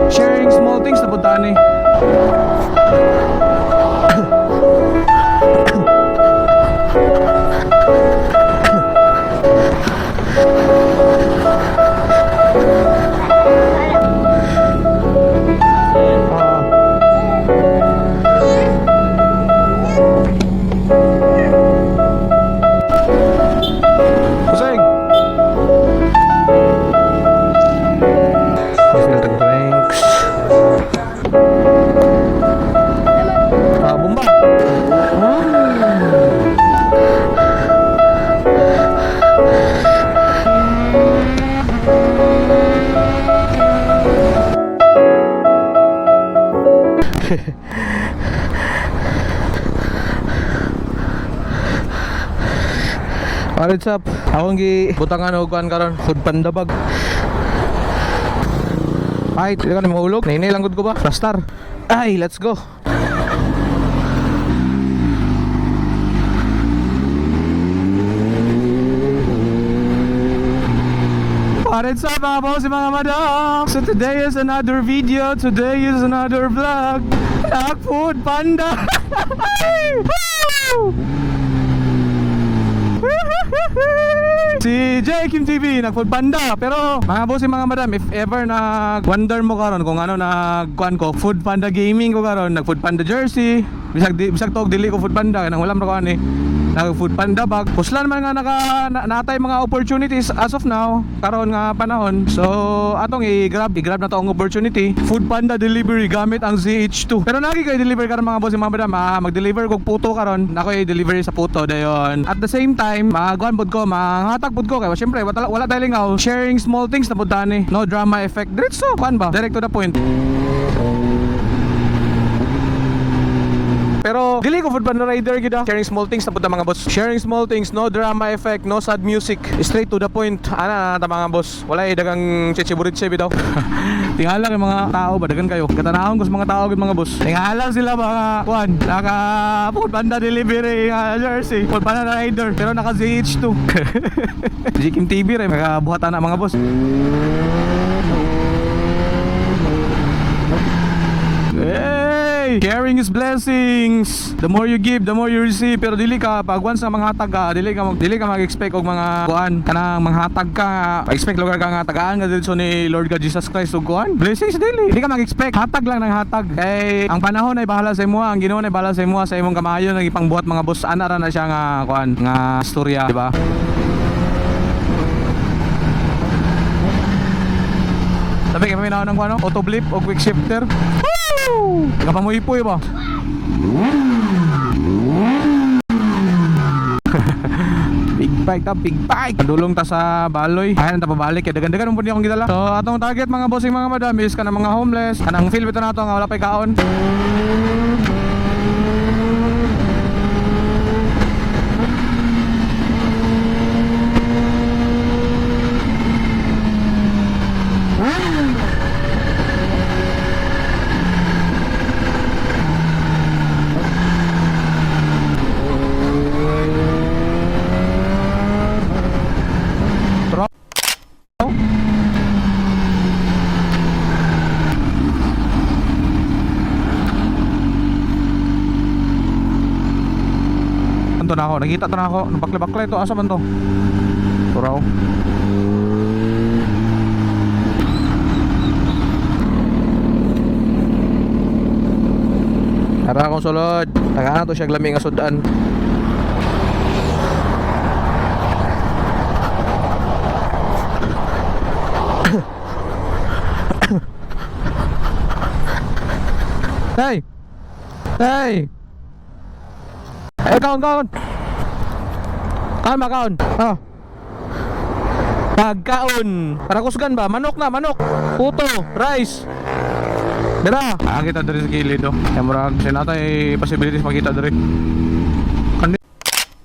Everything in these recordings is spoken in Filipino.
Sharing small things na puntaan eh. Kuseng! Filter drinks. Bomba! What's up? Akong gibutangan og kuan karon, food panda bag. Ay, di ka na mahulog. Nainay lang gud ko ba? Rastar. Ay, let's go. What's up mga boss, mga madam? So today is another video. Today is another vlog. Nag food panda. Si J Kim TV nag-food panda. Pero mga boss mga madam, if ever nag-wonder mo karon kung ano nag-kuan ko, food panda gaming ko karon, nag-food panda jersey. Bisag tog dili ko food panda kanang wala man ko ani. Nag-food panda bag. Puslan man nga natay mga opportunities as of now karon nga panahon. So atong i-grab na to ang opportunity. Food panda delivery gamit ang ZH2. Pero nagi kay deliver karon mga boss mga madam, mag-deliver kog puto karon. Nako i-delivery sa puto dayon. At the same time, magkuan pod ko, manghatag pod ko kay syempre wala tayo lingaw. Sharing small things na pod tani. No drama effect. Diretso kuan ba? Direct to the point. Pero dili ko food panda rider gid. Sharing small things na punta mga boss. Sharing small things, no drama effect, no sad music. Straight to the point. Ana ta mga boss. Wala dagang chichiburitse bitaw. Tingala kay mga tao ba dagan kayo. Katanahon ko sa mga tao gid mga boss. Tingala sila mga kuan, naka food panda delivery jersey, food panda rider pero naka ZH2. Jikim TV ray makabuhatan na mga boss. Sharing is blessings. The more you give, the more you receive. Pero dili ka pag once na manghatag ka, dili ka mag-expect og mga kuan kanang manghatag ka. Expect lugar ka nga tagaan nga dito ni Lord God Jesus Christ og kuan. Blessings dili. Dili ka mag-expect. Hatag lang ng hatag. Kay ang panahon ay bahala sa imo, ang Ginoo ay bahala sa imo sa imong kamayon nga ipangbuhat mga boss. Ana ra na siya nga kuan, nga istorya, di ba? Sabi kay may naon ng kuan, auto blip o quick shifter. Kapamuipoy ba? Big bike ta, big bike. Padulong ta sa Baloy. Ayan ta pabalik kay dagan-dagan mo pud akong gidala. So atong target mga bossing mga madam is kanang mga homeless, kanang feel bitaw nato nga wala pay kaon. Na ako, nakita to na ako. Bakla-bakla ito, asa man to? Turaw. Tara akong sulod. Tagana to siya glami nga sudan. Hey! Hey! Kaon. Makaon. Pagkaon. Para kusgan ba? Manok na, manok. Puto, rice. Dira. Kita dari sa gilid, oh. Kaya murag sinatay possibilities makita dari. Kandi.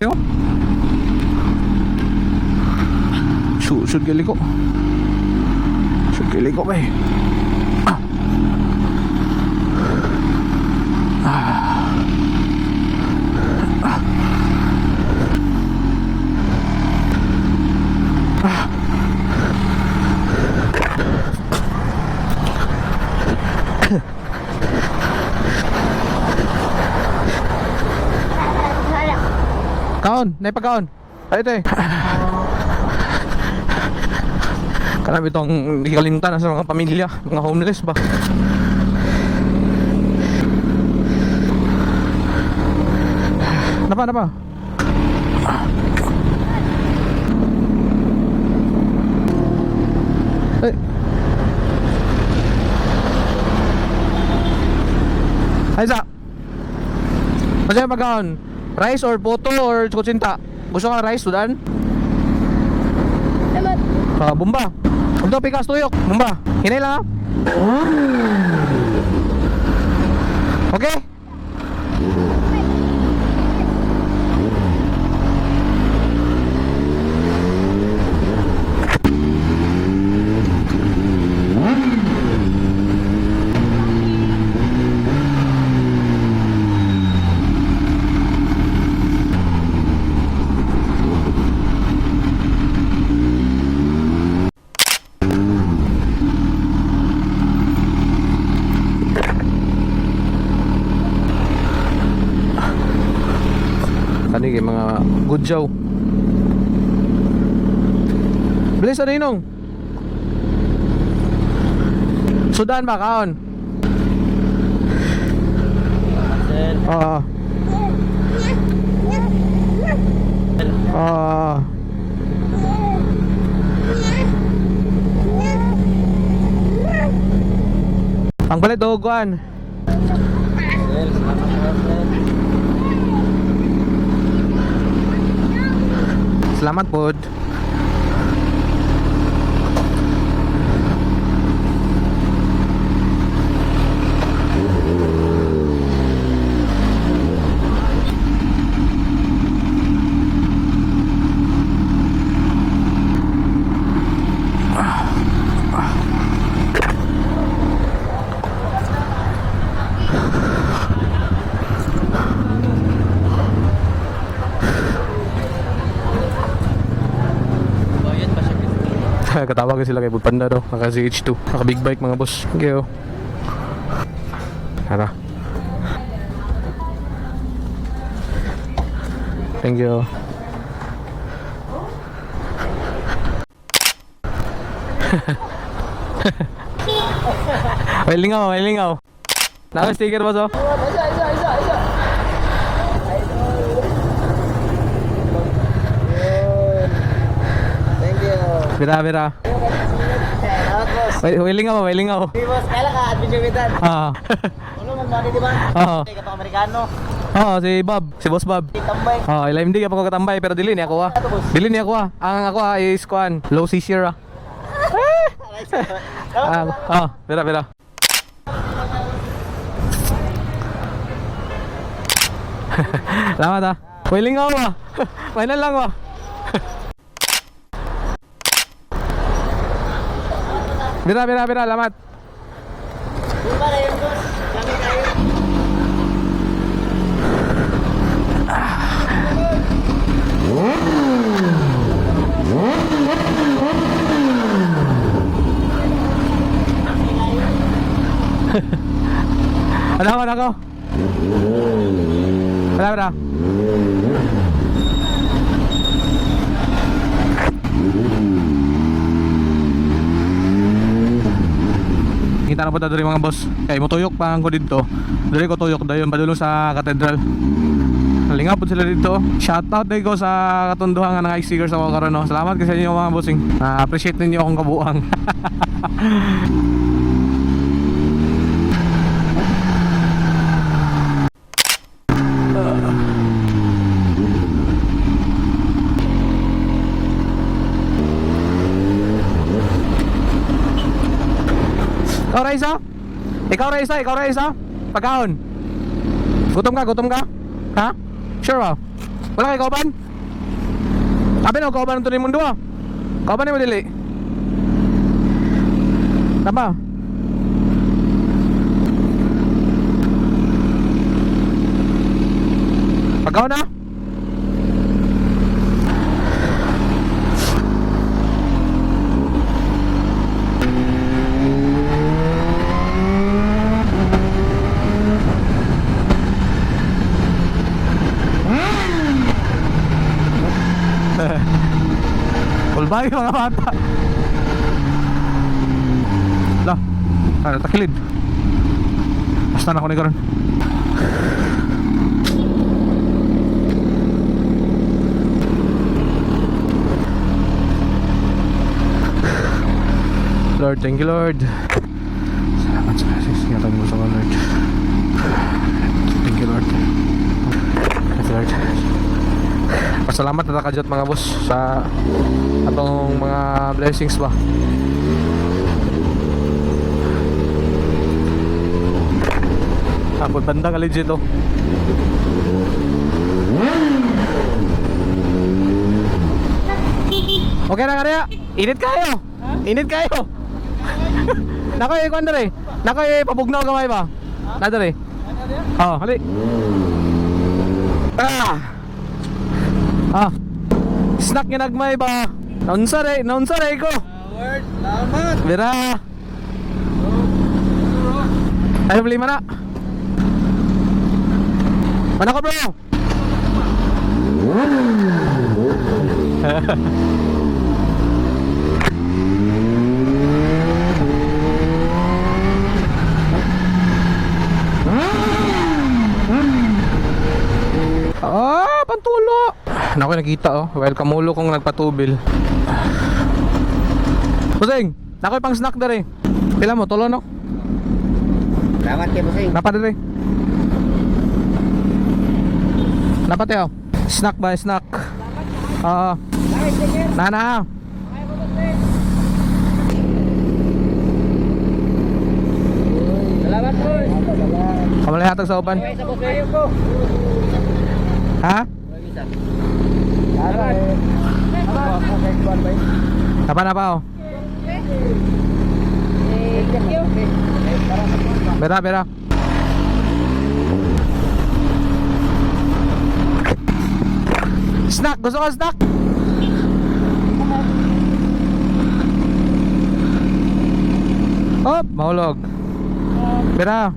Yo. Sud gili ko. Ba? Kaon, nay pagkaon. Ay ito eh. Karami itong ikalimtan sa mga pamilya, mga homeless ba. Napa. Ay. Aysa. Masaya pagkaon. Rice or puto or kutsinta? Gusto ka rice, Sudan? Bumba. Untuk pikas tuyok. Bumba. Hinay lang ha. Okay? Kani kay mga gudyaw. Bilis na ninong. Sudan ba kaon? Oo. Ang balit doguan. Selamat pod. Katawag sila kay Panda daw. Naka CH2, naka big bike mga boss. Okay oh. Tara. Thank you. May lingaw. Naka sticker boss oh. Isa. Bira. May lingaw. Di boss, kailan ka adventure with that? Ano man mani di ba? Hindi ka pang Amerikano. Si Bob, si Boss Bob. Tambay. Ilaim di ka pa ko katambay pero dili ni ako ah. Dili ni ako ah. Ang ako is kuan, low seizure ah. Bira. Salamat ah. May lingaw ah. May lang ah. Bira, lamat. Diba na yun, boss? Kami kayo. Ano ako? Bira. Kita na po ta diri mga boss. Kay mo tuyok pa ang ko dito. Diri ko tuyok dayon padulong sa katedral. Lingaw po sila dito. Shoutout day ko sa katunduhan nga sticker sa mga karon no. Salamat kasi sa inyo mga bossing. Appreciate ninyo akong kabuang. Ikaw Raisa? Pagkaon? Gutom ka? Ha? Sure ba? Wala kay kauban? Sabi na, kauban ito ni mundo ah. Kauban mo dili. Tama? Pagkaon na? Salbahe mga bata. Lah, ano takilid. Basta na ako ni karon. Lord, thank you Lord. Salamat sa kasingatan mo sa Lord. Thank you Lord. Thank you Lord. Pasalamat na nakajot mga boss sa atong mga blessings ba. Hapon banda ka legit oh. Okay na kaya. Init kayo. Init kayo. Nakoy ikuan dere. Nakoy pabugnaw gamay ba? Na dere. Oh, hali. Snack nga nagmay ba? Naunsa re ko. Word, salamat. Bira. Ayo beli mana? Mana ko bro? Pantulo. Naku, nakita oh. Well, kamulo kong nagpatubil. Pusing, naku pang snack dere. Pila mo, tulo no? Salamat kay Busing. Napa dere. Napa tayo? Snack ba, snack? Nana. Salamat boy. Kamalay hatag sa uban. Sa busayo ko. Ha? Napa oh. Bera. Snack, gusto ka snack? Hop, mahulog. Bera.